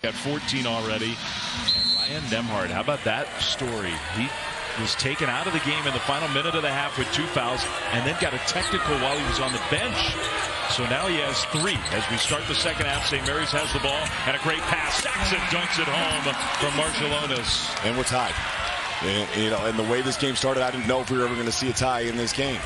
Got 14 already. And Ryan Nembhard, how about that story? He was taken out of the game in the final minute of the half with 2 fouls and then got a technical while he was on the bench. So now he has 3 as we start the second half. St. Mary's has the ball and a great pass. Saxon dunks it home from Marciulionis. And we're tied. And the way this game started, I didn't know if we were ever going to see a tie in this game.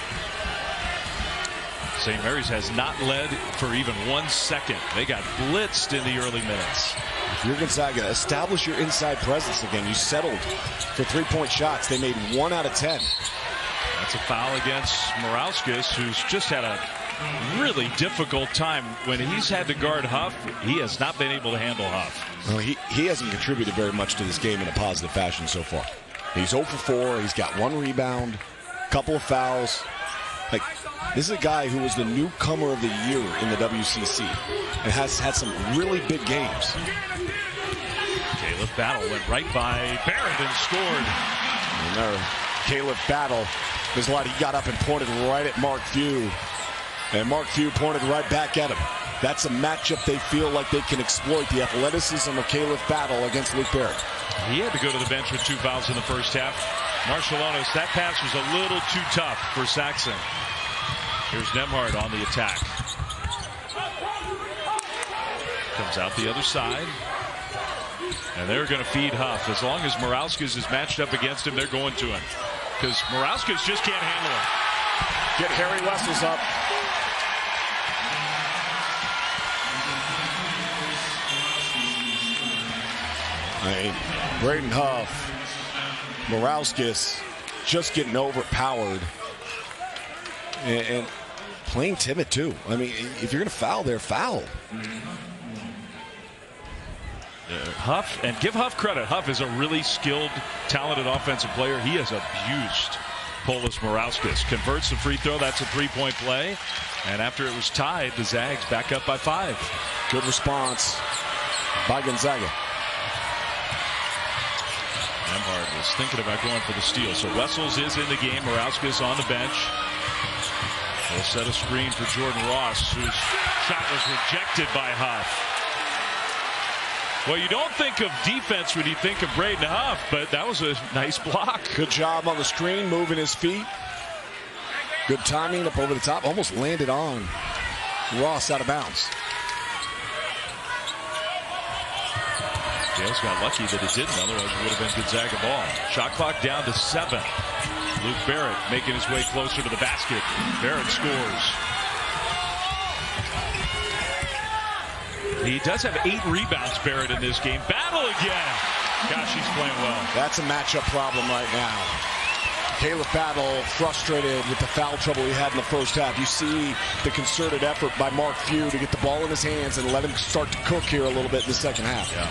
St. Mary's has not led for even 1 second. They got blitzed in the early minutes. If you're Gonzaga, establish your inside presence again. You settled for 3-point shots. They made 1 out of 10. That's a foul against Morauskas, who's just had a really difficult time. When he's had to guard Huff, he has not been able to handle Huff. Well, he hasn't contributed very much to this game in a positive fashion so far. He's 0 for 4. He's got 1 rebound, couple of fouls. Like, this is a guy who was the newcomer of the year in the WCC and has had some really big games. Caleb Battle went right by Barrett and scored. And there, Caleb Battle, there's a lot. He got up and pointed right at Mark Few. And Mark Few pointed right back at him. That's a matchup they feel like they can exploit, the athleticism of Caleb Battle against Luke Barrett. He had to go to the bench with 2 fouls in the first half. Marciulionis, that pass was a little too tough for Saxon. Here's Nembhard on the attack. Comes out the other side. And they're going to feed Huff. As long as Morauskas is matched up against him, they're going to him. Because Morauskas just can't handle him. Get Harry Wessels up. Braden Huff, Morauskas just getting overpowered and playing timid too. I mean, if you're going to foul there, foul. Huff, and give Huff credit. Huff is a really skilled, talented offensive player. He has abused Polis Morauskas. Converts the free throw. That's a 3-point play. And after it was tied, the Zags back up by 5. Good response by Gonzaga. Nembhard was thinking about going for the steal. So Wessels is in the game. Morauskas on the bench. They'll set a screen for Jordan Ross, whose shot was rejected by Huff. Well, you don't think of defense when you think of Braden Huff, but that was a nice block. Good job on the screen, moving his feet. Good timing up over the top. Almost landed on Ross out of bounds. Gales got lucky that it didn't, otherwise it would have been Gonzaga ball. Shot clock down to 7. Luke Barrett making his way closer to the basket. Barrett scores. He does have 8 rebounds, Barrett, in this game. Battle again. Gosh, he's playing well. That's a matchup problem right now. Caleb Battle frustrated with the foul trouble he had in the first half. You see the concerted effort by Mark Few to get the ball in his hands and let him start to cook here a little bit in the second half. Yeah.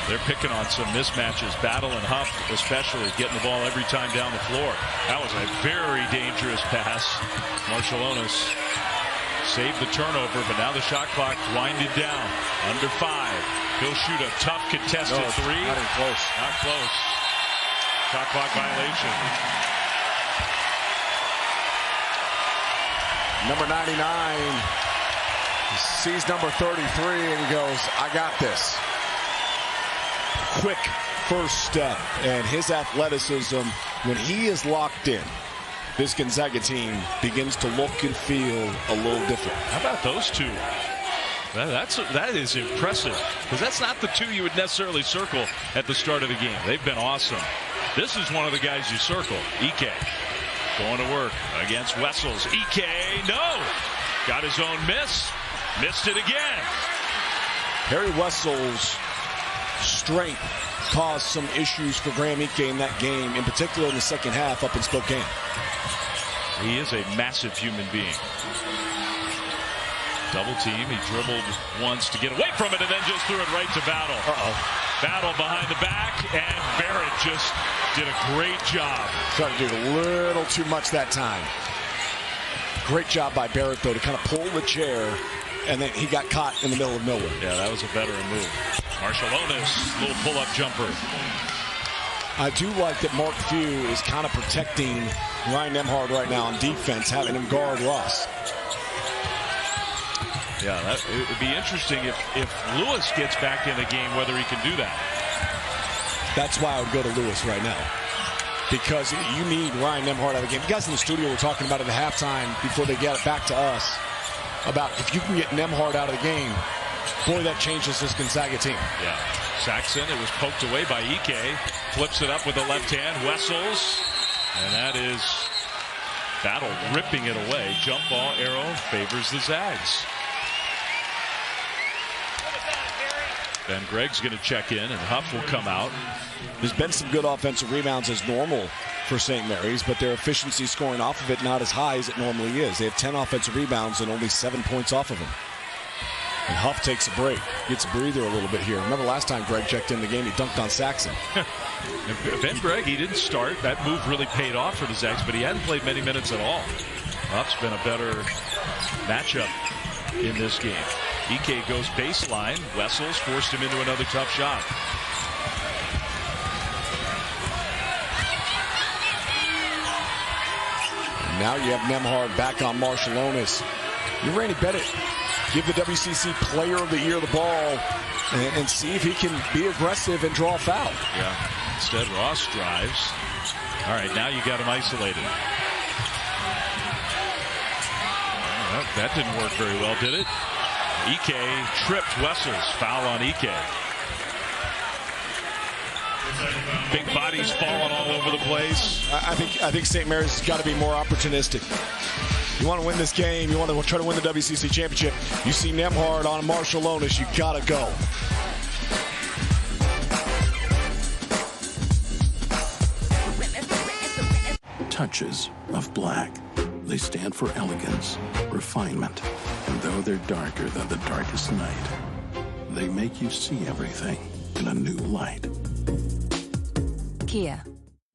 They're picking on some mismatches. Battle and Huff especially getting the ball every time down the floor. That was a very dangerous pass. Marciulionis saved the turnover, but now the shot clock winded down. Under 5. He'll shoot a tough contested 3. Not even close. Not close. Shot clock violation. Number 99 sees number 33 and he goes, I got this. Quick first step, and his athleticism, when he is locked in, this Gonzaga team begins to look and feel a little different. How about those two? That is impressive, because that's not the 2 you would necessarily circle at the start of the game. They've been awesome. This is one of the guys you circle. Ike going to work against Wessels. Ike, no! Got his own miss. Missed it again. Harry Wessels' strength caused some issues for Graham Ike in that game, in particular in the second half up in Spokane. He is a massive human being. Double team. He dribbled once to get away from it and then just threw it right to Battle. Battle behind the back, and Barrett just did a great job. Tried to do a little too much that time. Great job by Barrett, though, to kind of pull the chair, and then he got caught in the middle of nowhere. Yeah, that was a veteran move. Marciulionis, little pull-up jumper. I do like that Mark Few is kind of protecting Ryan Nembhard right now on defense, having him guard Ross. Yeah, it would be interesting if Lewis gets back in the game, whether he can do that. That's why I would go to Lewis right now. Because you need Ryan Nembhard out of the game. You guys in the studio were talking about it at halftime before they get it back to us about if you can get Nembhard out of the game, boy, that changes this Gonzaga team. Yeah. Saxon, it was poked away by Ike. Flips it up with the left hand. Wessels. And that is Battle ripping it away. Jump ball arrow favors the Zags. Ben Gregg's going to check in, and Huff will come out. There's been some good offensive rebounds as normal for St. Mary's, but their efficiency scoring off of it not as high as it normally is. They have 10 offensive rebounds and only 7 points off of them. And Huff takes a break, gets a breather a little bit here. Remember last time Gregg checked in the game, he dunked on Saxon. Ben Gregg, he didn't start. That move really paid off for the Zags, but he hadn't played many minutes at all. Huff's been a better matchup in this game. Ike goes baseline. Wessels forced him into another tough shot. And now you have Nembhard back on Marshallonis. You Randy Bennett, give the WCC Player of the Year the ball and see if he can be aggressive and draw a foul. Yeah. Instead, Ross drives. All right, now you got him isolated. Well, that didn't work very well, did it? Ike tripped Wessels. Foul on Ike. Big bodies falling all over the place. I think St. Mary's has got to be more opportunistic. You want to win this game, you want to try to win the WCC championship, you see Nembhard on Marshallonis, you got to go. Touches of black. They stand for elegance, refinement, and though they're darker than the darkest night, they make you see everything in a new light. Kia,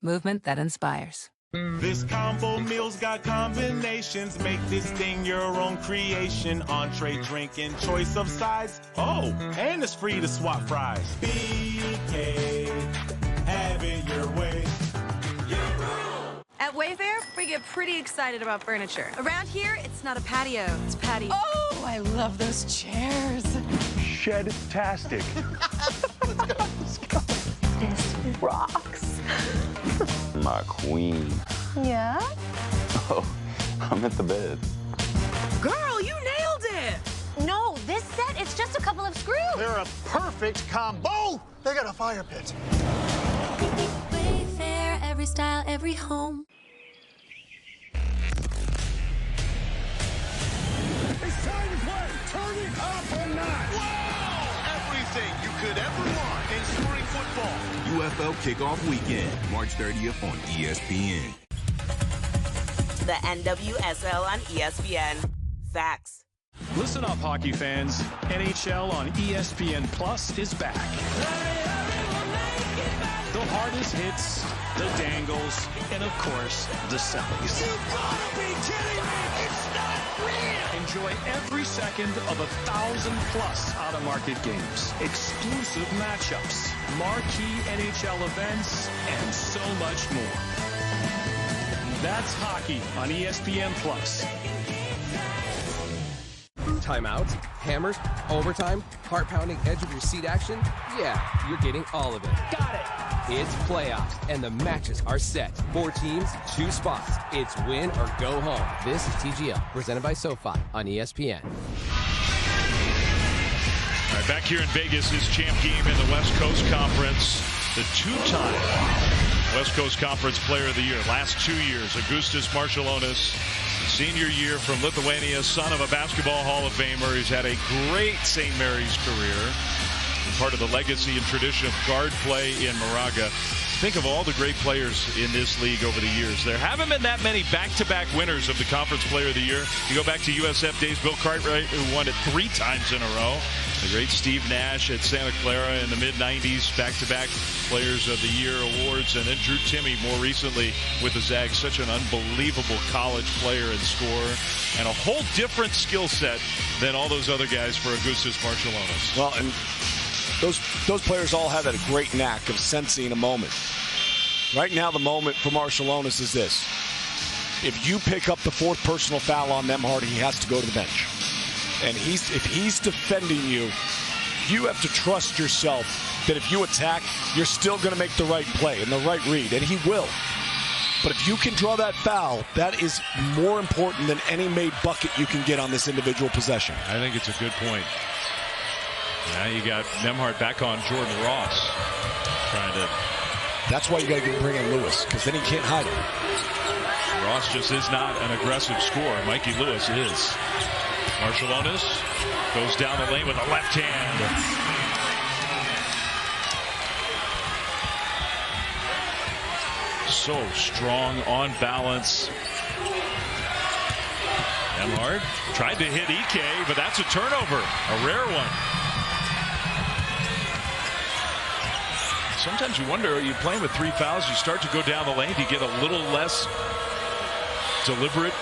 movement that inspires. This combo meal's got combinations. Make this thing your own creation. Entree, drink, and choice of sides. Oh, and it's free to swap fries. BK, have it your way. At Wayfair, we get pretty excited about furniture. Around here, it's not a patio, it's patio. Oh, I love those chairs. Shed-tastic. Let's go. This rocks. My queen. Yeah? Oh, I'm at the bed. Girl, you nailed it! No, this set, it's just a couple of screws. They're a perfect combo. They got a fire pit. Wayfair, every style, every home. It's time to play. Turn it up a notch. Wow! Everything you could ever want in scoring football. UFL Kickoff Weekend, March 30th on ESPN. The NWSL on ESPN. Facts. Listen up, hockey fans. NHL on ESPN Plus is back. The hardest hits, the dangles, and of course, the sellies. You gotta be kidding me! It's not real! Enjoy every second of 1,000+ out-of-market games, exclusive matchups, marquee NHL events, and so much more. That's hockey on ESPN Plus. Timeouts, hammers, overtime, heart-pounding edge of your seat action. Yeah, you're getting all of it. Got it! It's playoffs, and the matches are set. 4 teams, 2 spots. It's win or go home. This is TGL, presented by SoFi on ESPN. All right, back here in Vegas, his champ game in the West Coast Conference. The 2-time West Coast Conference Player of the Year. Last 2 years, Augustas Marshallonis. Senior year from Lithuania, son of a basketball Hall of Famer. He's had a great St. Mary's career. Part of the legacy and tradition of guard play in Moraga. Think of all the great players in this league over the years. There haven't been that many back-to-back winners of the Conference Player of the Year. You go back to USF days, Bill Cartwright, who won it 3 times in a row. The great Steve Nash at Santa Clara in the mid-90s, back-to-back Players of the Year awards. And then Drew Timme more recently with the Zags, such an unbelievable college player and scorer. And a whole different skill set than all those other guys for Augustas Marshallonis. Well, and those players all have that great knack of sensing a moment. Right now, the moment for Marshallonis is this. If you pick up the 4th personal foul on Nembhard, he has to go to the bench. And if he's defending you, you have to trust yourself that if you attack, you're still going to make the right play and the right read, and he will. But if you can draw that foul, that is more important than any made bucket you can get on this individual possession. I think it's a good point. Now you got Nembhard back on Jordan Ross. Trying to. That's why you got to bring in Lewis, because then he can't hide it. Ross just is not an aggressive scorer. Mikey Lewis is. Marshallonis goes down the lane with a left hand. So strong on balance. Nembhard tried to hit Ike, but that's a turnover, a rare one. Sometimes you wonder, are you playing with 3 fouls? You start to go down the lane, do you get a little less deliberate?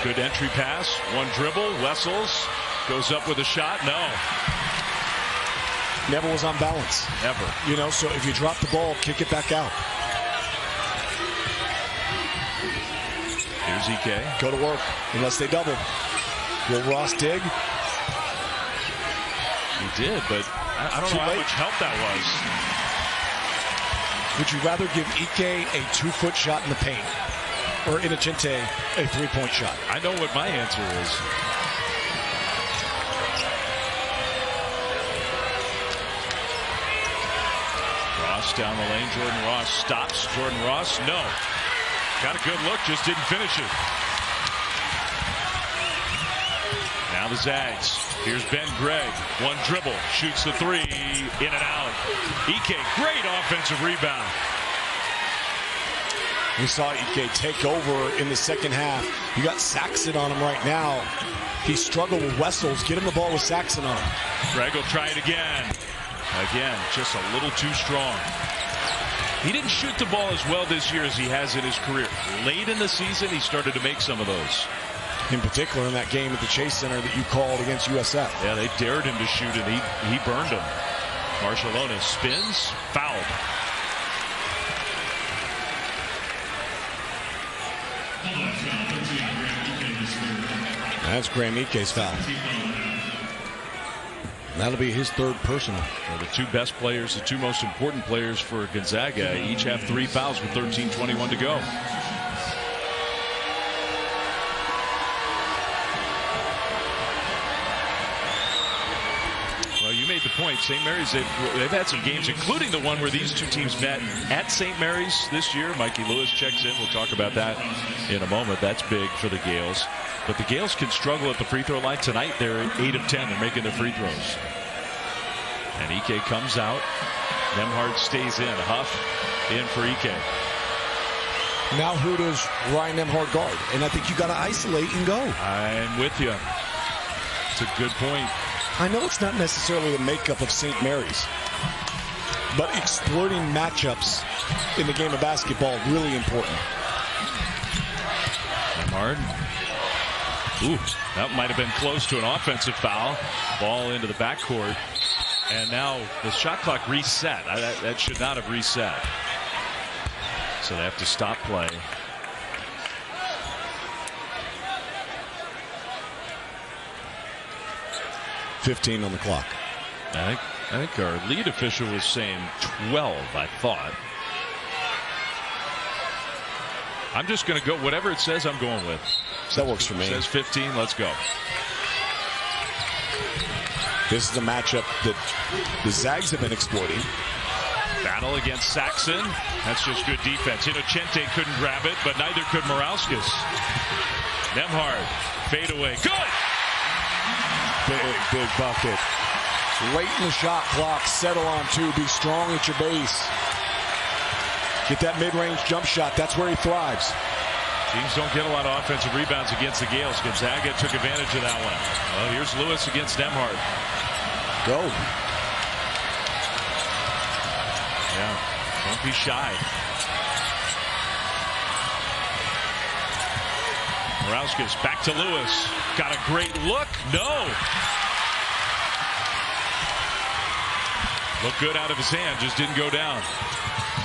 Good entry pass, one dribble. Wessels goes up with a shot. No. Never was on balance. Never. You know, so if you drop the ball, kick it back out. Here's Ike. Go to work, unless they double. Will Ross dig? He did, but I don't know how much help that was. Would you rather give Ike a 2-foot shot in the paint or Inocente a 3-point shot? I know what my answer is. Ross down the lane. Jordan Ross stops. Jordan Ross, no. Got a good look, just didn't finish it. Now the Zags. Here's Ben Gregg. One dribble, shoots the 3, in and out. Ike, great offensive rebound. We saw Ike take over in the second half. You got Saxon on him right now. He struggled with Wessels. Get him the ball with Saxon on him. Gregg will try it again. Again, just a little too strong. He didn't shoot the ball as well this year as he has in his career. Late in the season, he started to make some of those. In particular, in that game at the Chase Center that you called against USF. Yeah, they dared him to shoot, and he burned him. Marshallonis spins, fouled. That's Graham Ike's foul. That'll be his 3rd personal. Well, the 2 best players, the 2 most important players for Gonzaga, each have 3 fouls with 13:21 to go. Well, you made the point. St. Mary's, they've had some games, including the one where these 2 teams met at St. Mary's this year. Mikey Lewis checks in. We'll talk about that in a moment. That's big for the Gales. But the Gales can struggle at the free throw line. Tonight, they're at 8 of 10. They're making their free throws. And Ike comes out. Nembhard stays in. Huff in for Ike. Now who does Ryan Nembhard guard? And I think you got to isolate and go. I'm with you. It's a good point. I know it's not necessarily the makeup of St. Mary's, but exploiting matchups in the game of basketball really important. Nembhard. Ooh, that might have been close to an offensive foul. Ball into the backcourt. And now the shot clock reset. That should not have reset. So they have to stop play. $15 on the clock. I think our lead official was saying 12, I thought. I'm just going to go whatever it says. I'm going with. That works for me. It says 15. Let's go. This is a matchup that the Zags have been exploiting. Battle against Saxon. That's just good defense. Inocente couldn't grab it, but neither could Morauskas. Nembhard, fade away. Good! Big bucket. Late in the shot clock. Settle on 2. Be strong at your base. Get that mid-range jump shot. That's where he thrives. Teams don't get a lot of offensive rebounds against the Gales. Gonzaga took advantage of that one. Well, here's Lewis against Nembhard. Go. Yeah, don't be shy. Morauskas back to Lewis. Got a great look. No. Looked good out of his hand, just didn't go down.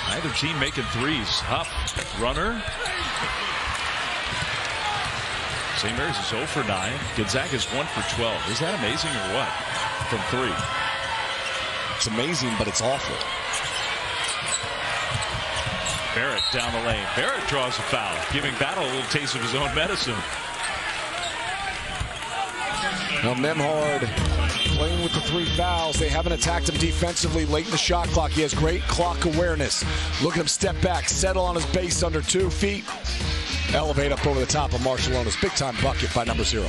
Neither team making threes. Huff, runner. St. Mary's is 0 for 9. Gonzaga's 1 for 12. Is that amazing or what? From 3. It's amazing, but it's awful. Barrett down the lane. Barrett draws a foul, giving Battle a little taste of his own medicine. Now Nembhard playing with the 3 fouls. They haven't attacked him defensively late in the shot clock. He has great clock awareness. Look at him step back, settle on his base under 2 feet. Elevate up over the top of Marciulionis. Big time bucket by number 0.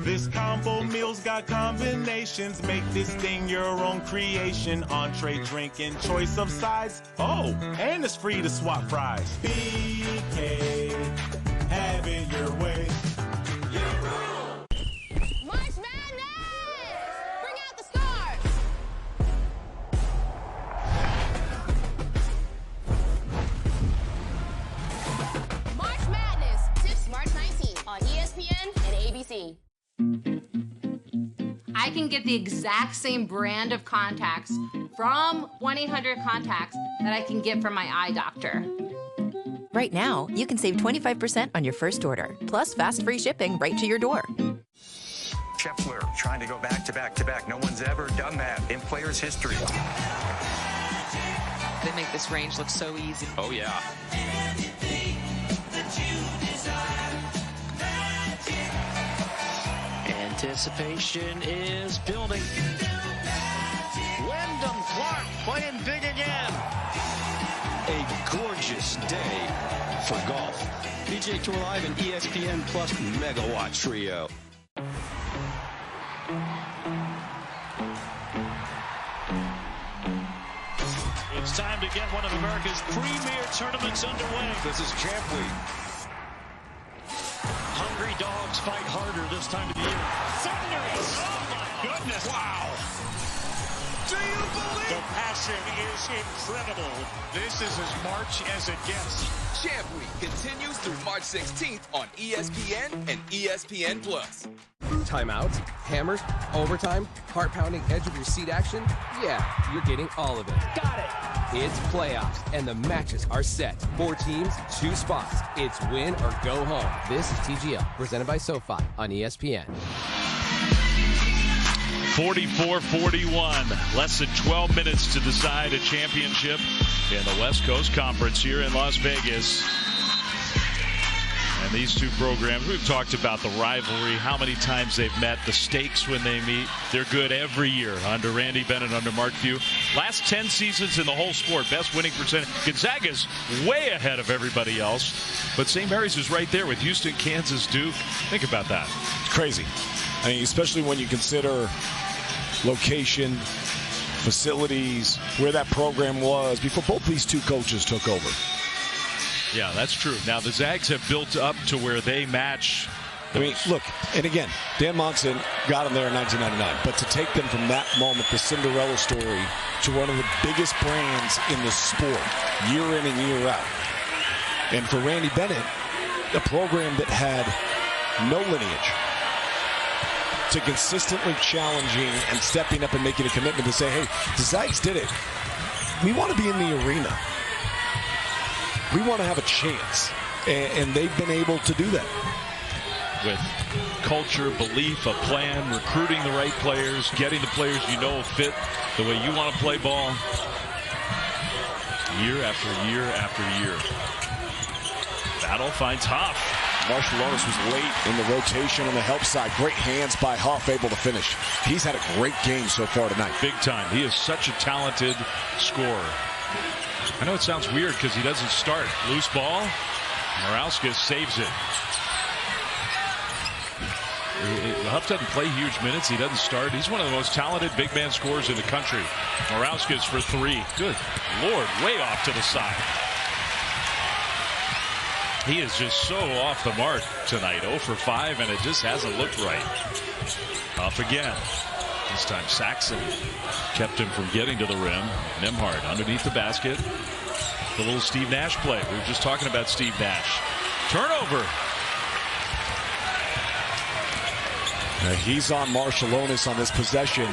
This combo meal's got combinations. Make this thing your own creation. Entree, drink, and choice of sides. Oh, and it's free to swap fries. BK, have it your way. March Madness! Bring out the stars! March Madness, tips March 19th on ESPN and ABC. I can get the exact same brand of contacts from 1-800-CONTACTS that I can get from my eye doctor. Right now, you can save 25% on your first order, plus fast free shipping right to your door. Scheffler trying to go back to back to back. No one's ever done that in players' history. They make this range look so easy. Oh, yeah. Anticipation is building. Wyndham Clark playing big again. A gorgeous day for golf. PGA Tour Live and ESPN Plus Megawatt Trio. It's time to get one of America's premier tournaments underway. This is Champ Week. Hungry dogs fight harder this time of the year. Thunderous! Oh my goodness! Wow! Do you believe? The passion is incredible. This is as March as it gets. Champ Week continues through March 16th on ESPN and ESPN Plus. Timeouts, hammers, overtime, heart-pounding edge-of-your-seat action. Yeah, you're getting all of it. Got it! It's playoffs, and the matches are set. 4 teams, 2 spots. It's win or go home. This is TGL, presented by SoFi on ESPN. 44-41. Less than 12 minutes to decide a championship in the West Coast Conference here in Las Vegas. And these 2 programs, we've talked about the rivalry, how many times they've met, the stakes when they meet. They're good every year under Randy Bennett, under Mark Few. Last 10 seasons in the whole sport, best winning percentage. Gonzaga's way ahead of everybody else. But St. Mary's is right there with Houston, Kansas, Duke. Think about that. It's crazy. I mean, especially when you consider location, facilities, where that program was before both these 2 coaches took over. Yeah, that's true. Now, the Zags have built up to where they match. I mean, look, and again, Dan Monson got them there in 1999. But to take them from that moment, the Cinderella story, to one of the biggest brands in the sport, year in and year out. And for Randy Bennett, a program that had no lineage, to consistently challenging and stepping up and making a commitment to say, hey, the Zags did it. We want to be in the arena. We want to have a chance. And they've been able to do that. With culture, belief, a plan, recruiting the right players, getting the players you know fit the way you want to play ball. Year after year after year. Battle finds Huff. Marciulionis was late in the rotation on the help side. Great hands by Huff, able to finish. He's had a great game so far tonight. Big time. He is such a talented scorer. I know it sounds weird because he doesn't start. Loose ball. Morauskas saves it. Huff doesn't play huge minutes. He doesn't start. He's one of the most talented big man scorers in the country. Morauskas for 3. Good Lord, way off to the side. He is just so off the mark tonight. 0 for 5, and it just hasn't looked right. Huff again. This time Saxon kept him from getting to the rim. Nembhard underneath the basket. The little Steve Nash play. We were just talking about Steve Nash. Turnover. He's on Marciulionis on this possession.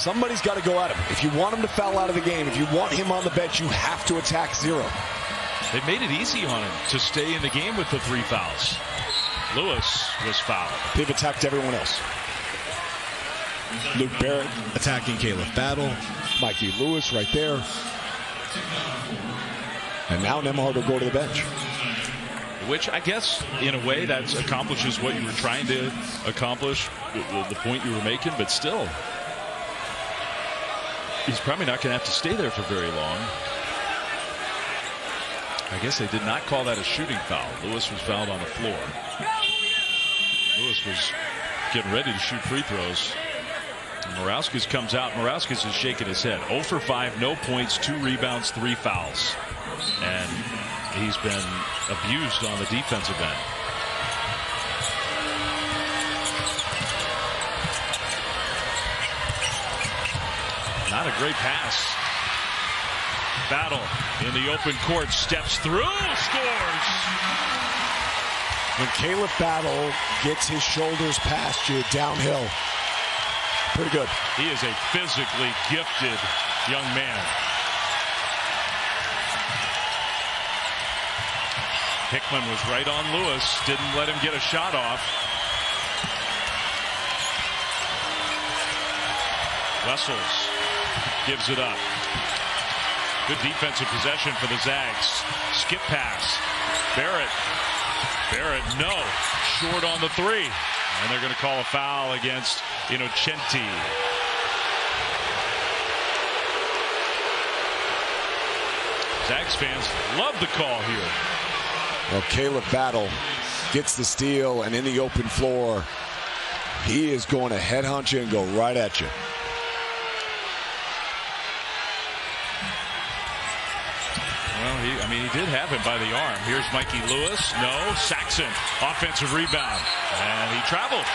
Somebody's got to go at him. If you want him to foul out of the game, if you want him on the bench, you have to attack 0. They made it easy on him to stay in the game with the 3 fouls. Lewis was fouled. They've attacked everyone else. Luke Barrett attacking Caleb Battle. Mikey Lewis right there. And now Nembhard will go to the bench. Which I guess, in a way, that accomplishes what you were trying to accomplish, the point you were making, but still. He's probably not going to have to stay there for very long. I guess they did not call that a shooting foul. Lewis was fouled on the floor. Lewis was getting ready to shoot free throws. Morauskas comes out. Morauskas is shaking his head. 0 for 5, no points, 2 rebounds, 3 fouls. And he's been abused on the defensive end. Not a great pass. Battle in the open court, steps through, scores. When Caleb Battle gets his shoulders past you downhill, pretty good. He is a physically gifted young man. Hickman was right on Lewis, didn't let him get a shot off. Wessels gives it up. Good defensive possession for the Zags. Skip pass. Barrett. Barrett, no. Short on the 3. And they're going to call a foul against Innocenti. Zags fans love the call here. Well, Caleb Battle gets the steal, and in the open floor, he is going to headhunt you and go right at you. Well, he did have him by the arm. Here's Mikey Lewis. No. Saxon, offensive rebound. And he traveled.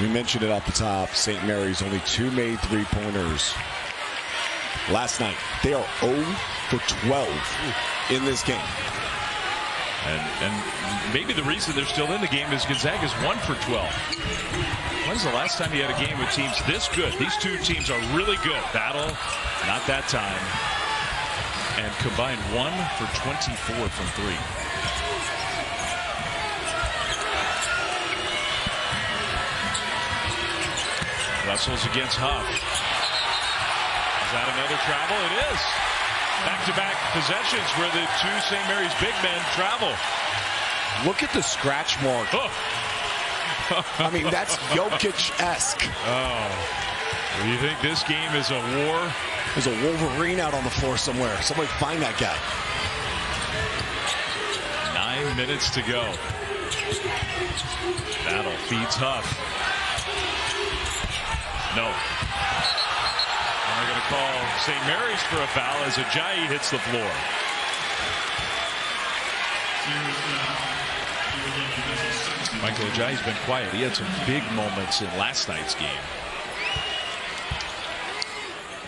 We mentioned it off the top. St. Mary's only 2 made 3-pointers last night. They are 0 for 12 in this game. And maybe the reason they're still in the game is Gonzaga's 1 for 12. When's the last time you had a game with teams this good? These two teams are really good. Battle, not that time. And combined 1 for 24 from 3. Wessels against Huff. Is that another travel? It is. Back-to-back possessions where the 2 St. Mary's big men travel. Look at the scratch mark. Oh. I mean, that's Jokic-esque. Oh. Do you think this game is a war? There's a Wolverine out on the floor somewhere. Somebody find that guy. 9 minutes to go. Battle feeds Huff. No. And they're going to call St. Mary's for a foul as Ajayi hits the floor. Michael Ajayi's been quiet. He had some big moments in last night's game.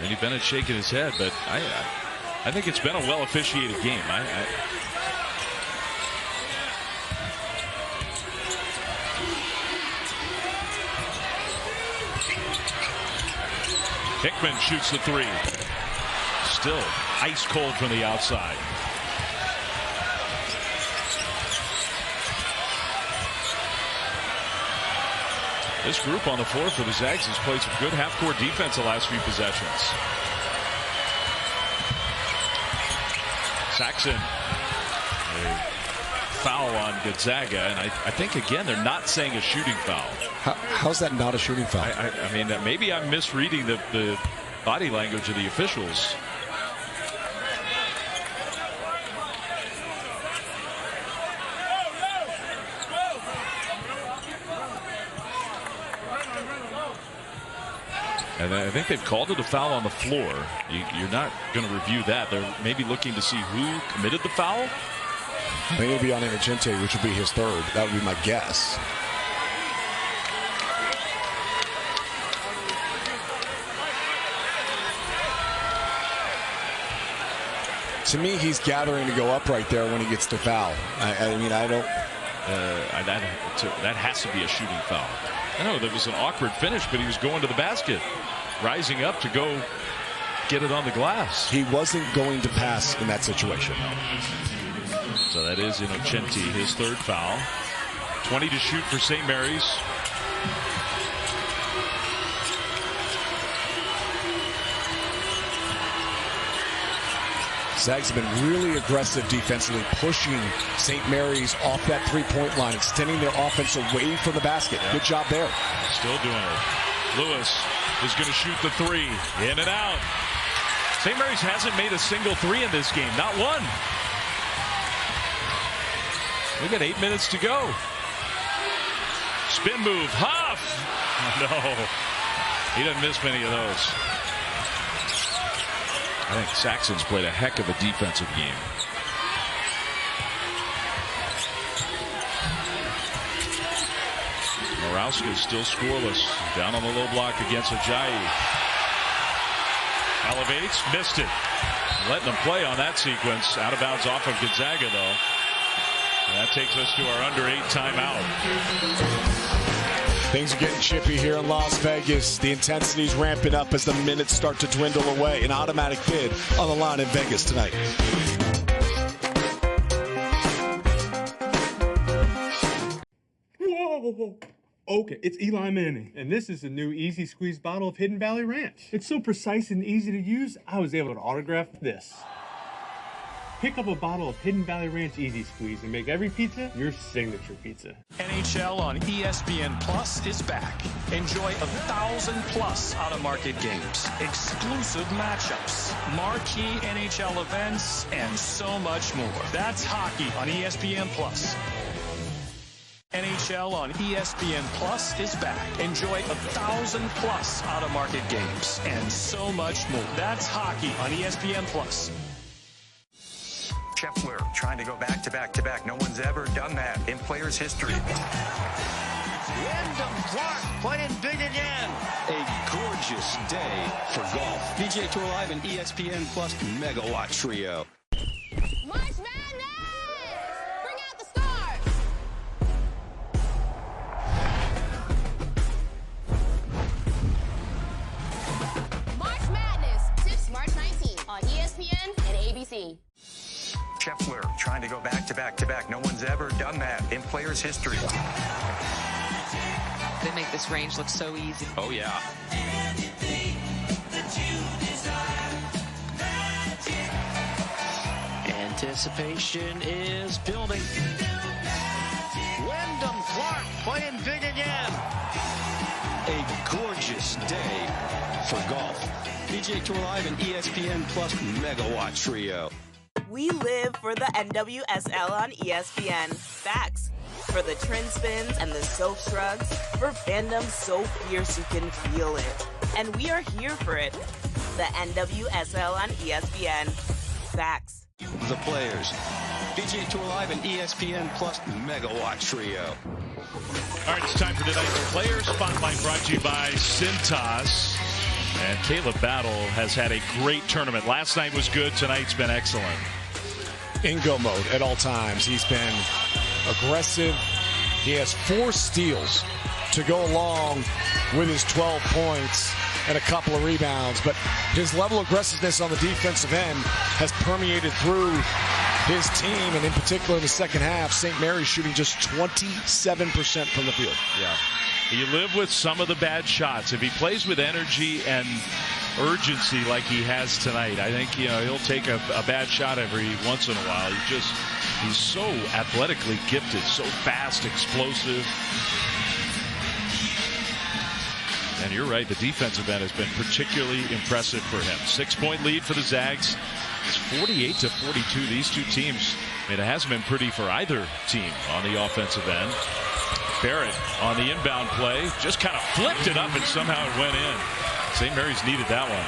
Randy Bennett shaking his head, but I think it's been a well-officiated game. Hickman shoots the 3. Still ice cold from the outside. This group on the floor for the Zags has played some good half-court defense the last few possessions. Saxon, a foul on Gonzaga, and I think, again, they're not saying a shooting foul. How's that not a shooting foul? I mean, maybe I'm misreading the body language of the officials. And I think they've called it a foul on the floor. You're not going to review that. They're maybe looking to see who committed the foul. I think it'll be on Innocenti, which will be his 3rd. That would be my guess. To me, he's gathering to go up right there when he gets the foul. I mean, I don't. That has to be a shooting foul. I know that was an awkward finish, but he was going to the basket, rising up to go get it on the glass. He wasn't going to pass in that situation. So that is Innocenti, his third foul. 20 to shoot for St. Mary's. Zags have been really aggressive defensively, pushing St. Mary's off that three-point line, extending their offense away from the basket. Yep. Good job there. Still doing it. Lewis is going to shoot the three. In and out. St. Mary's hasn't made a single three in this game. Not one. We got 8 minutes to go. Spin move. Huff. No. He doesn't miss many of those. I think Saxon's played a heck of a defensive game. Morawska is still scoreless. Down on the low block against Ajayi. Elevates, missed it. Letting them play on that sequence. Out of bounds off of Gonzaga, though. And that takes us to our under 8 timeout. Things are getting chippy here in Las Vegas. The intensity's ramping up as the minutes start to dwindle away. An automatic bid on the line in Vegas tonight. Whoa. Okay, it's Eli Manning, and this is the new Easy Squeeze bottle of Hidden Valley Ranch. It's so precise and easy to use, I was able to autograph this. Pick up a bottle of Hidden Valley Ranch Easy Squeeze and make every pizza your signature pizza. NHL on ESPN Plus is back. Enjoy 1,000+ out-of-market games, exclusive matchups, marquee NHL events, and so much more. That's hockey on ESPN Plus. NHL on ESPN Plus is back. Enjoy 1,000+ out-of-market games, and so much more. That's hockey on ESPN Plus. Scheffler trying to go back to back to back. No one's ever done that in players' history. Wyndham Clark playing big again. A gorgeous day for golf. PGA Tour Live and ESPN Plus Megawatt Trio. March Madness! Bring out the stars! March Madness, 6 March 19th on ESPN and ABC. Scheffler trying to go back to back to back. No one's ever done that in players' history. They make this range look so easy. Oh, yeah. Anticipation is building. Wyndham Clark playing big again. A gorgeous day for golf. PGA Tour Live and ESPN Plus Megawatt Trio. We live for the NWSL on ESPN. Facts. For the trend spins and the soap shrugs. For fandom so fierce you can feel it. And we are here for it. The NWSL on ESPN. Facts. The players. PGA Tour Live and ESPN Plus Megawatt Trio. All right, it's time for tonight's Player Spotlight, brought to you by Cintas. And Caleb Battle has had a great tournament. Last night was good. Tonight's been excellent. In go mode at all times. He's been aggressive. He has 4 steals to go along with his 12 points and a couple of rebounds. But his level of aggressiveness on the defensive end has permeated through his team, and in particular in the second half, St. Mary's shooting just 27% from the field. Yeah. You live with some of the bad shots. If he plays with energy and urgency like he has tonight, I think he'll take a bad shot every once in a while. He's so athletically gifted, so fast, explosive. And you're right, the defensive end has been particularly impressive for him. 6-point lead for the Zags. It's 48-42. These two teams, it hasn't been pretty for either team on the offensive end. Barrett on the inbound play just kind of flipped it up and somehow it went in. St. Mary's needed that one.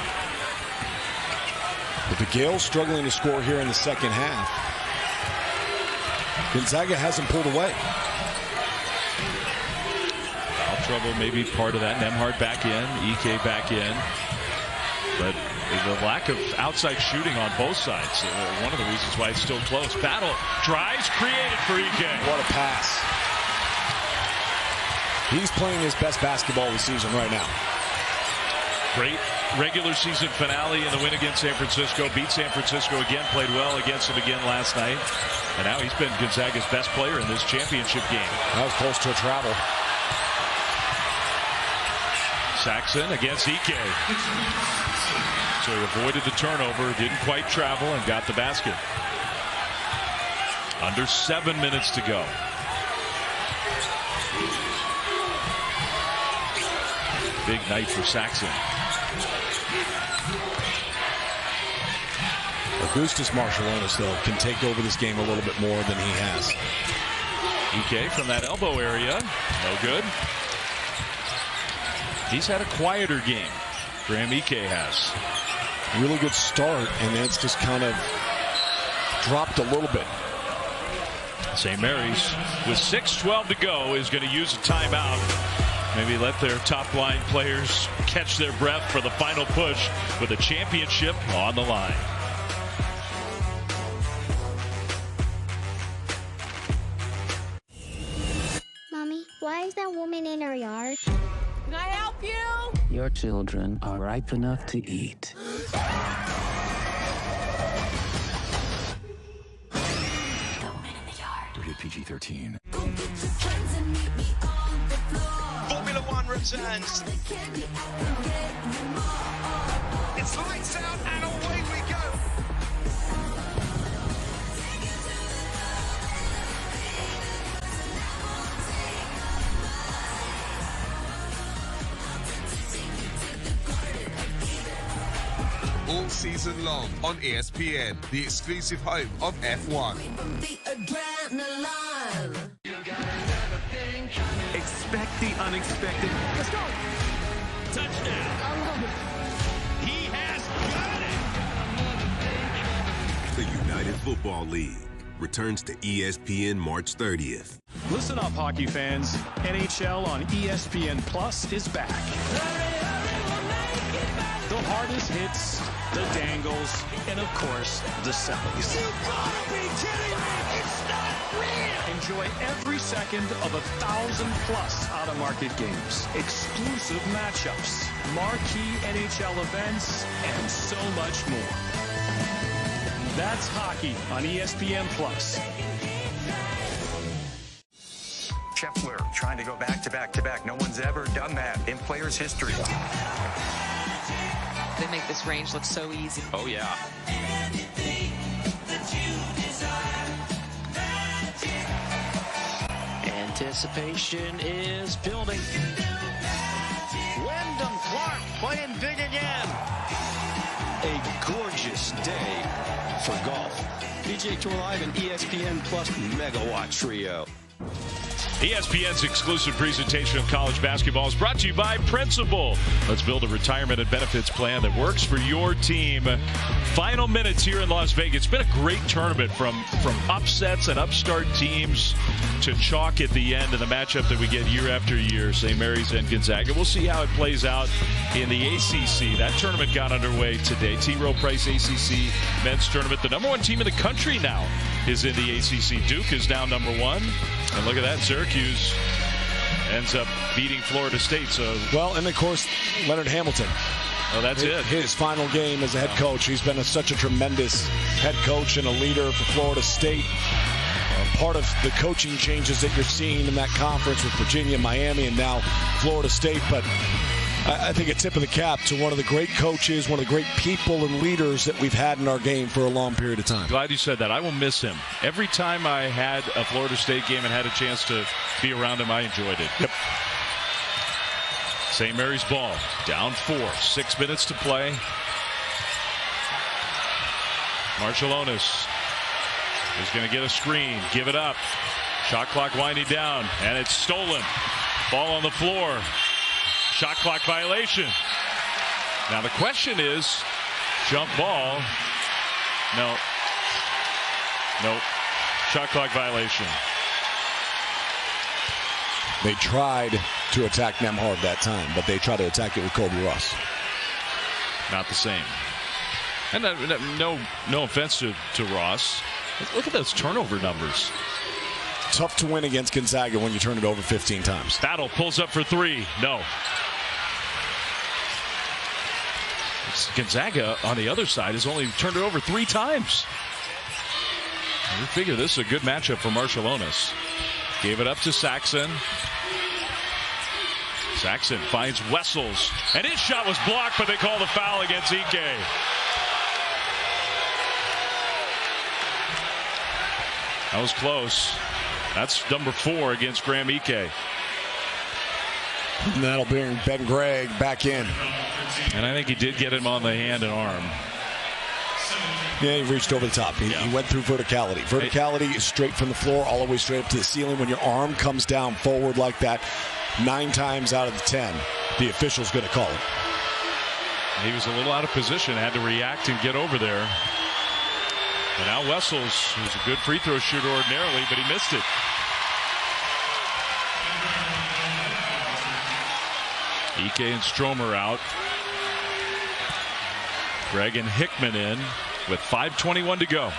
But the Gales struggling to score here in the second half. Gonzaga hasn't pulled away. Foul trouble maybe part of that. Nemhard back in, EK back in. But The lack of outside shooting on both sides. One of the reasons why it's still close. Battle drives created for EK. What a pass. He's playing his best basketball of the season right now. Great regular season finale in the win against San Francisco. Beat San Francisco again. Played well against them again last night. And now he's been Gonzaga's best player in this championship game. That was close to a travel. Saxon against EK. So he avoided the turnover, didn't quite travel, and got the basket. Under 7 minutes to go. Big night for Saxon. Augustus Marshallonis, though, can take over this game a little bit more than he has. EK from that elbow area. No good. He's had a quieter game. Graham EK has. Really good start, and then it's just kind of dropped a little bit. St. Mary's, with 6:12 to go, is going to use a timeout. Maybe let their top-line players catch their breath for the final push with a championship on the line. Mommy, why is that woman in our yard? Can I help you? Your children are ripe enough to eat. Rated PG-13. Formula One returns. It's lights out and away we go. All season long on ESPN, the exclusive home of F1. Expect the unexpected. Let's go. Touchdown. He has got it. The United Football League returns to ESPN March 30th. Listen up, hockey fans. NHL on ESPN Plus is back. The hardest hits, the dangles, and of course, the sellies. You gotta be kidding me! It's not real! Enjoy every second of 1,000+ out-of-market games, exclusive matchups, marquee NHL events, and so much more. That's hockey on ESPN Plus. Scheffler trying to go back to back to back. No one's ever done that in players' history. They make this range look so easy. Oh, yeah. Anticipation is building. Wyndham Clark playing big again. A gorgeous day for golf. PGA Tour Live and ESPN Plus Megawatt Trio. ESPN's exclusive presentation of college basketball is brought to you by Principal. Let's build a retirement and benefits plan that works for your team. Final minutes here in Las Vegas. It's been a great tournament from upsets and upstart teams to chalk at the end of the matchup that we get year after year, St. Mary's and Gonzaga. We'll see how it plays out in the ACC. That tournament got underway today. T. Rowe Price ACC men's tournament. The number one team in the country now is in the ACC. Duke is now number one. And look at that, Syracuse ends up beating Florida State. So well, and of course, Leonard Hamilton. Oh, that's it. His final game as a head coach. He's been such a tremendous head coach and a leader for Florida State. Part of the coaching changes that you're seeing in that conference with Virginia, Miami, and now Florida State. But I think a tip of the cap to one of the great coaches, one of the great people and leaders that we've had in our game for a long period of time. Glad you said that. I will miss him. Every time I had a Florida State game and had a chance to be around him, I enjoyed it. Yep. St. Mary's ball, down 4, 6 minutes to play. Marshallonis is going to get a screen, give it up. Shot clock winding down, and it's stolen. Ball on the floor. Shot clock violation. Now the question is, jump ball. No. Nope. Shot clock violation. They tried to attack Nemhard that time, but they tried to attack it with Kobe Ross. Not the same. And no offense to Ross. Look at those turnover numbers. Tough to win against Gonzaga when you turn it over 15 times. Battle pulls up for three. No. Gonzaga on the other side has only turned it over 3 times. We figure this is a good matchup for Marciulionis. Gave it up to Saxon. Saxon finds Wessels, and his shot was blocked, but they call the foul against Ike. That was close. That's number 4 against Graham Ike. And that'll bring Ben Gregg back in. And I think he did get him on the hand and arm. Yeah, he reached over the top. He went through verticality. Verticality is straight from the floor all the way straight up to the ceiling. When your arm comes down forward like that, 9 times out of the 10, the official's going to call it. He was a little out of position, had to react and get over there. And now Wessels, who's a good free throw shooter ordinarily, but he missed it. Ike and Stromer out. Gregg and Hickman in with 5:21 to go.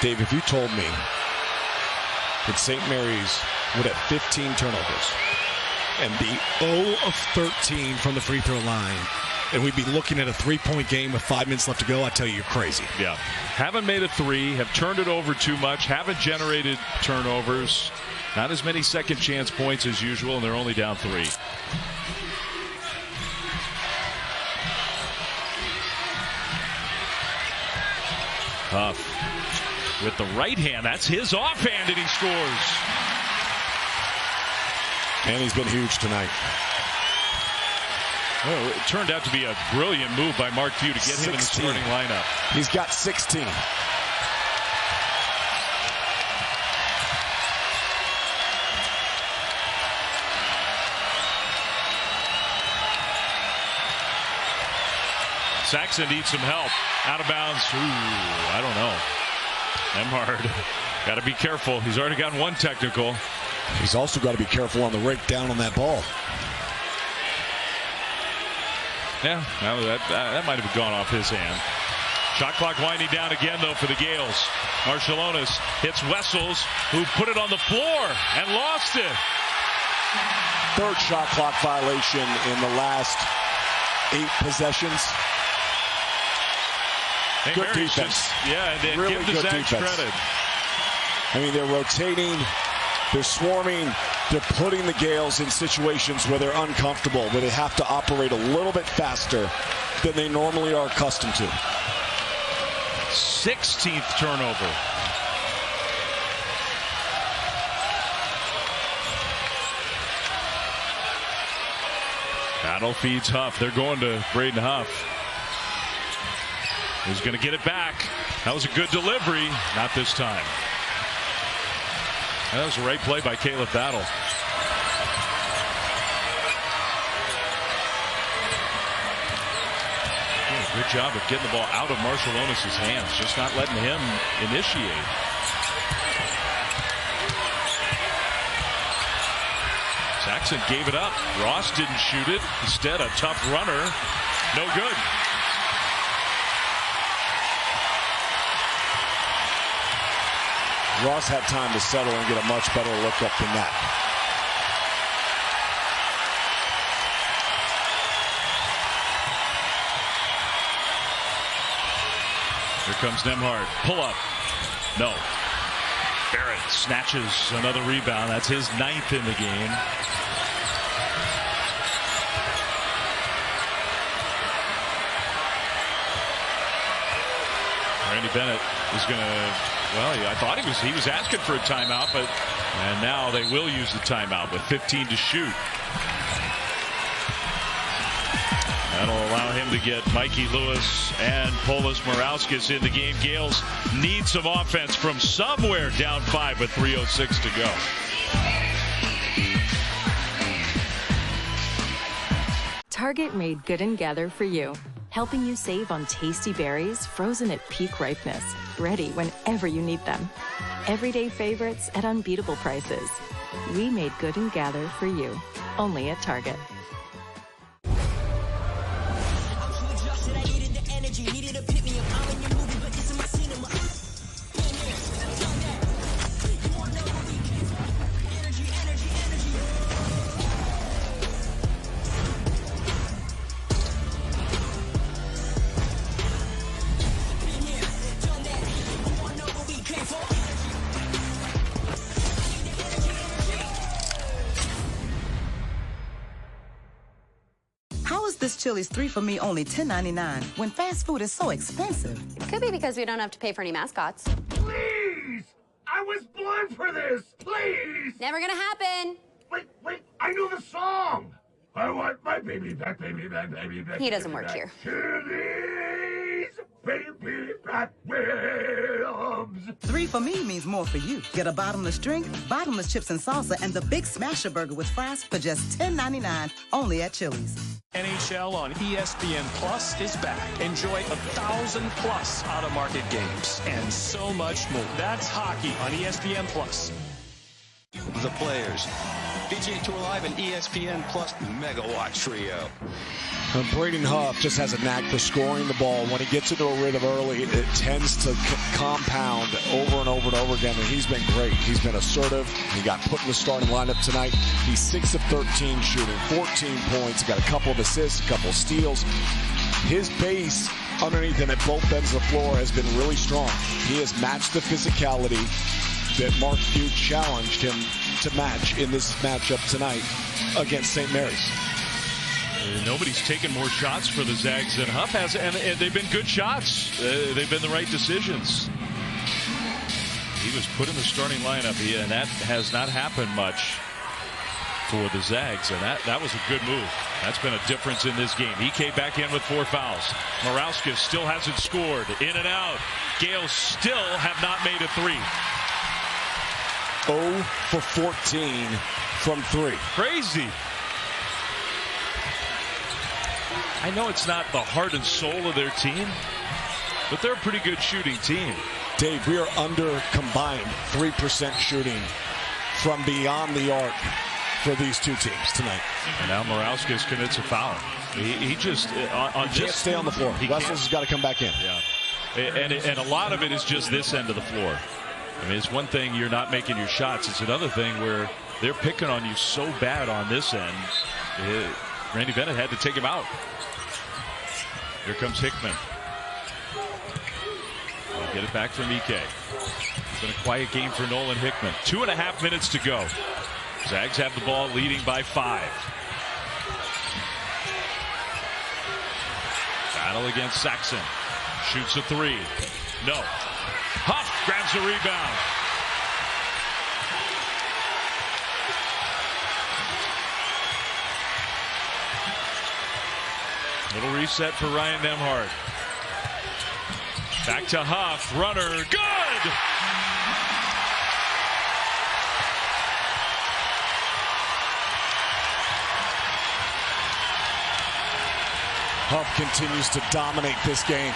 Dave, if you told me that St. Mary's would have 15 turnovers and be 0 of 13 from the free throw line, and we'd be looking at a 3-point game with 5 minutes left to go, I'd tell you you're crazy. Yeah. Haven't made a 3, have turned it over too much, haven't generated turnovers, not as many second chance points as usual, and they're only down 3. Huff with the right hand. That's his offhand, and he scores. And he's been huge tonight. Well, it turned out to be a brilliant move by Mark Few to get him in the starting lineup. He's got 16. Saxon needs some help. Out of bounds. Ooh, I don't know. Nemhard got to be careful. He's already gotten 1 technical. He's also got to be careful on the rake down on that ball. Yeah, that might have gone off his hand. Shot clock winding down again, though, for the Gales. Marciulionis hits Wessels, who put it on the floor and lost it. 3rd shot clock violation in the last 8 possessions. Good defense. Yeah, and really give the Zags credit. I mean, they're rotating, they're swarming, they're putting the Gales in situations where they're uncomfortable, where they have to operate a little bit faster than they normally are accustomed to. 16th turnover. Battle feeds Huff. They're going to Braden Huff. He's going to get it back. That was a good delivery. Not this time. That was a right play by Caleb Battle. Good job of getting the ball out of Marciulionis' hands, just not letting him initiate. Saxon gave it up. Ross didn't shoot it. Instead, a tough runner. No good. Ross had time to settle and get a much better look up than that. Here comes Nemhard. Pull up. No. Barrett snatches another rebound. That's his 9th in the game. Randy Bennett is going to, well, I thought he was asking for a timeout, and now they will use the timeout with 15 to shoot. That'll allow him to get Mikey Lewis and Polis Morauskas in the game. Gales need some offense from somewhere, down 5 with 3:06 to go. Target made Good and Gather for you, helping you save on tasty berries frozen at peak ripeness, ready whenever you need them. Everyday favorites at unbeatable prices. We made Good and Gather for you, only at Target. is this Chili's 3 for me only $10.99 when fast food is so expensive? It could be because we don't have to pay for any mascots. Please! I was born for this! Please! Never gonna happen. Wait, I know the song! I want my baby back, baby back, baby back. He doesn't work here. Chili's baby back ribs. 3 for me means more for you. Get a bottomless drink, bottomless chips and salsa, and the Big Smasher Burger with fries for just $10.99 only at Chili's. NHL on ESPN Plus is back. Enjoy 1,000+ out-of-market games and so much more. That's hockey on ESPN Plus. The players. PGA Tour Live and ESPN Plus Megawatt Trio. Braden Huff just has a knack for scoring the ball. When he gets into a rhythm early, it tends to compound over and over and over again, and he's been great. He's been assertive. He got put in the starting lineup tonight. He's 6 of 13 shooting, 14 points. He got a couple of assists, a couple of steals. His base underneath him at both ends of the floor has been really strong. He has matched the physicality that Mark Few challenged him to match in this matchup tonight against St. Mary's. Nobody's taken more shots for the Zags than Huff has, and they've been good shots. They've been the right decisions. He was put in the starting lineup, and that has not happened much for the Zags, and that was a good move. That's been a difference in this game. He came back in with 4 fouls. Morauskas still hasn't scored. In and out. Gales still have not made a 3. 0 for 14 from 3. Crazy. I know it's not the heart and soul of their team, but they're a pretty good shooting team. Dave, we are under combined 3% shooting from beyond the arc for these two teams tonight. And now Morauskas commits a foul. He just on can't stay on the floor. Wessels has got to come back in. Yeah, and a lot of it is just this end of the floor. I mean, it's one thing you're not making your shots. It's another thing where they're picking on you so bad on this end. Randy Bennett had to take him out. Here comes Hickman. They'll get it back from EK. It's been a quiet game for Nolan Hickman. 2.5 minutes to go. Zags have the ball, leading by 5. Battle against Saxon. Shoots a 3. No. Huff grabs the rebound. Little reset for Ryan Nembhard. Back to Huff. Runner. Good! Huff continues to dominate this game.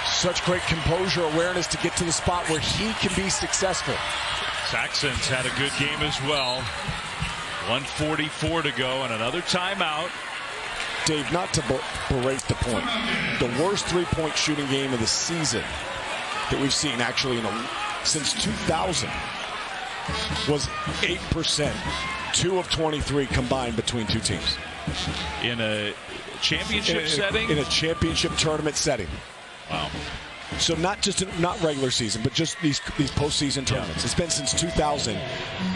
Such great composure, awareness to get to the spot where he can be successful. Saxon's had a good game as well. 1:44 to go and another timeout. Dave, not to berate the point, the worst three-point shooting game of the season that we've seen actually since 2000 was 8%, 2 of 23 combined between two teams. In a championship setting? In a championship tournament setting. Wow. So not regular season, but just these postseason tournaments. It's been since 2000,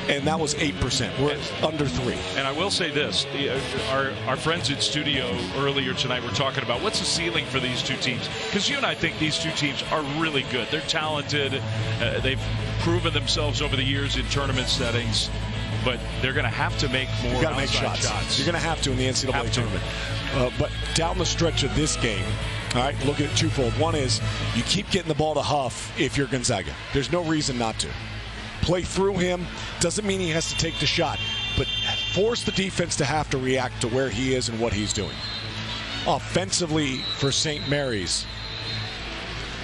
and that was 8%. We're under 3. And I will say this: our friends in studio earlier tonight were talking about what's the ceiling for these two teams. Because you and I think these two teams are really good. They're talented. They've proven themselves over the years in tournament settings. But they're going to have to make more. You got to make shots. You're going to have to in the NCAA tournament. But down the stretch of this game, all right, look at it twofold. One is you keep getting the ball to Huff if you're Gonzaga. There's no reason not to. Play through him. Doesn't mean he has to take the shot, but force the defense to have to react to where he is and what he's doing. Offensively for St. Mary's,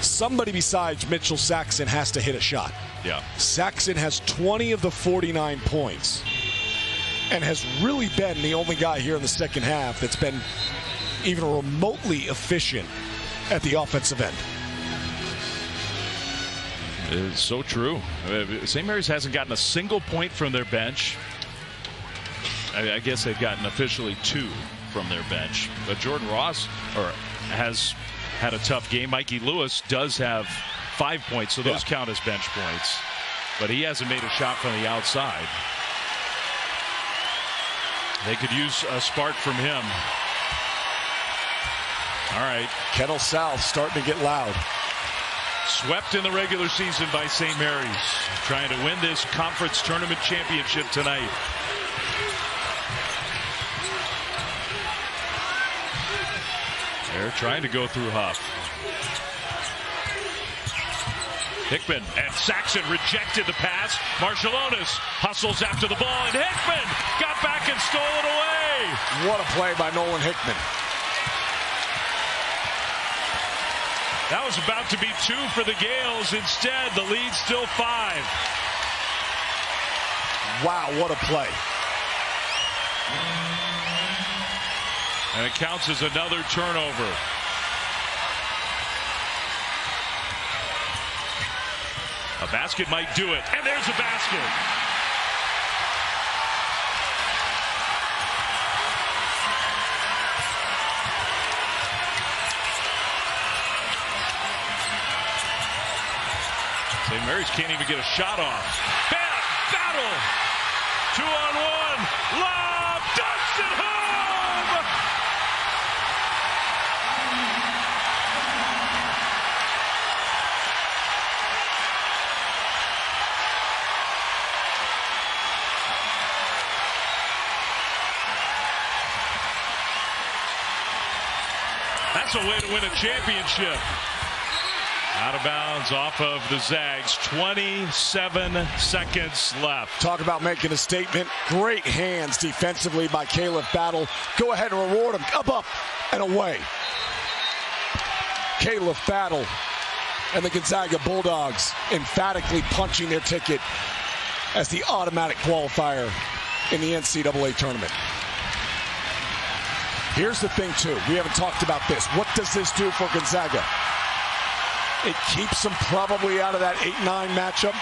somebody besides Mitchell Saxon has to hit a shot. Yeah. Saxon has 20 of the 49 points and has really been the only guy here in the second half that's been even remotely efficient at the offensive end. It's so true. St. Mary's hasn't gotten a single point from their bench. I guess they've gotten officially 2 from their bench. But Jordan Ross has had a tough game. Mikey Lewis does have 5 points, so those count as bench points. But he hasn't made a shot from the outside. They could use a spark from him. All right. Kettle South starting to get loud. Swept in the regular season by St. Mary's. Trying to win this conference tournament championship tonight. They're trying to go through Huff. Hickman and Saxon rejected the pass. Marshallonis hustles after the ball, and Hickman got back and stole it away. What a play by Nolan Hickman. That was about to be 2 for the Gales. Instead, the lead's still 5. Wow, what a play. And it counts as another turnover. A basket might do it, and there's a basket. St. Mary's can't even get a shot off. Bam! Battle! 2-on-1. Lob! Dumps it home! That's a way to win a championship. Out of bounds off of the Zags. 27 seconds left. Talk about making a statement. Great hands defensively by Caleb Battle. Go ahead and reward him. Up, and away. Caleb Battle and the Gonzaga Bulldogs emphatically punching their ticket as the automatic qualifier in the NCAA tournament. Here's the thing, too. We haven't talked about this. What does this do for Gonzaga? It keeps them probably out of that 8-9 matchup.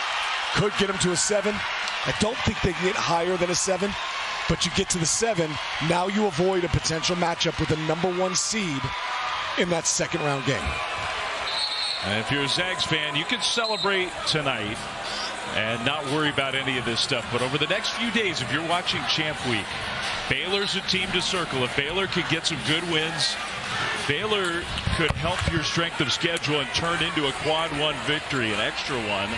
Could get them to a 7. I don't think they can get higher than a 7. But you get to the 7, now you avoid a potential matchup with the #1 seed in that second-round game. And if you're a Zags fan, you can celebrate tonight and not worry about any of this stuff. But over the next few days, if you're watching Champ Week, Baylor's a team to circle. If Baylor could get some good wins, Baylor could help your strength of schedule and turn into a quad 1 victory, an extra one.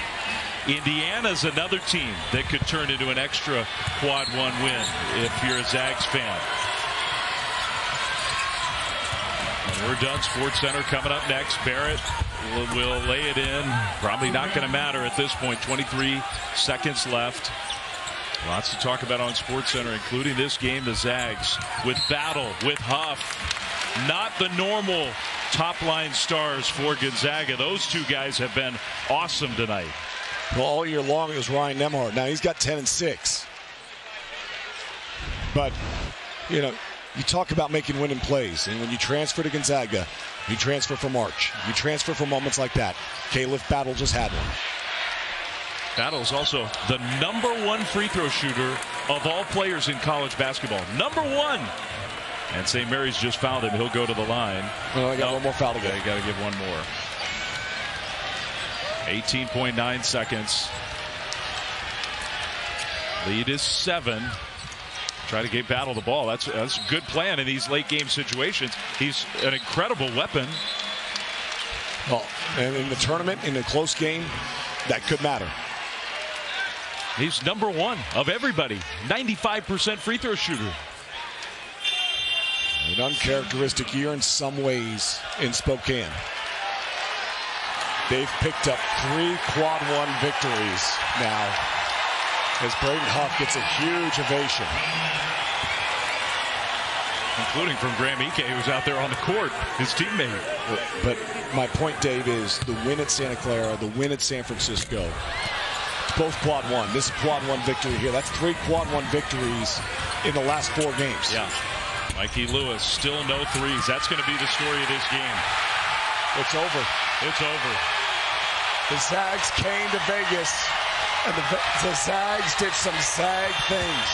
Indiana's another team that could turn into an extra quad 1 win if you're a Zags fan. And we're done. Sports Center coming up next. Barrett will lay it in. Probably not going to matter at this point. 23 seconds left. Lots to talk about on Sports Center, including this game, the Zags with Battle, with Huff. Not the normal top-line stars for Gonzaga. Those two guys have been awesome tonight. Well, all year long it was Ryan Nembhard. Now he's got 10 and 6. But, you know, you talk about making winning plays. And when you transfer to Gonzaga, you transfer for March. You transfer for moments like that. Caleb Battle just had one. Battle's also the #1 free throw shooter of all players in college basketball. #1. And St. Mary's just fouled him. He'll go to the line. Well, I got one more foul to go. You got to give one more. 18.9 seconds. Lead is 7. Try to get Battle the ball. That's a good plan in these late game situations. He's an incredible weapon. Well, and in the tournament, in a close game, that could matter. He's #1 of everybody. 95% free throw shooter. An uncharacteristic year in some ways in Spokane. They've picked up 3 quad 1 victories now as Braden Huff gets a huge ovation. Including from Graham Ike, who's out there on the court, his teammate. But my point, Dave, is the win at Santa Clara, the win at San Francisco, both quad 1. This is quad 1 victory here. That's 3 quad 1 victories in the last 4 games. Yeah. Mikey Lewis, still no threes. That's going to be the story of this game. It's over. It's over. The Zags came to Vegas, and the Zags did some Zag things.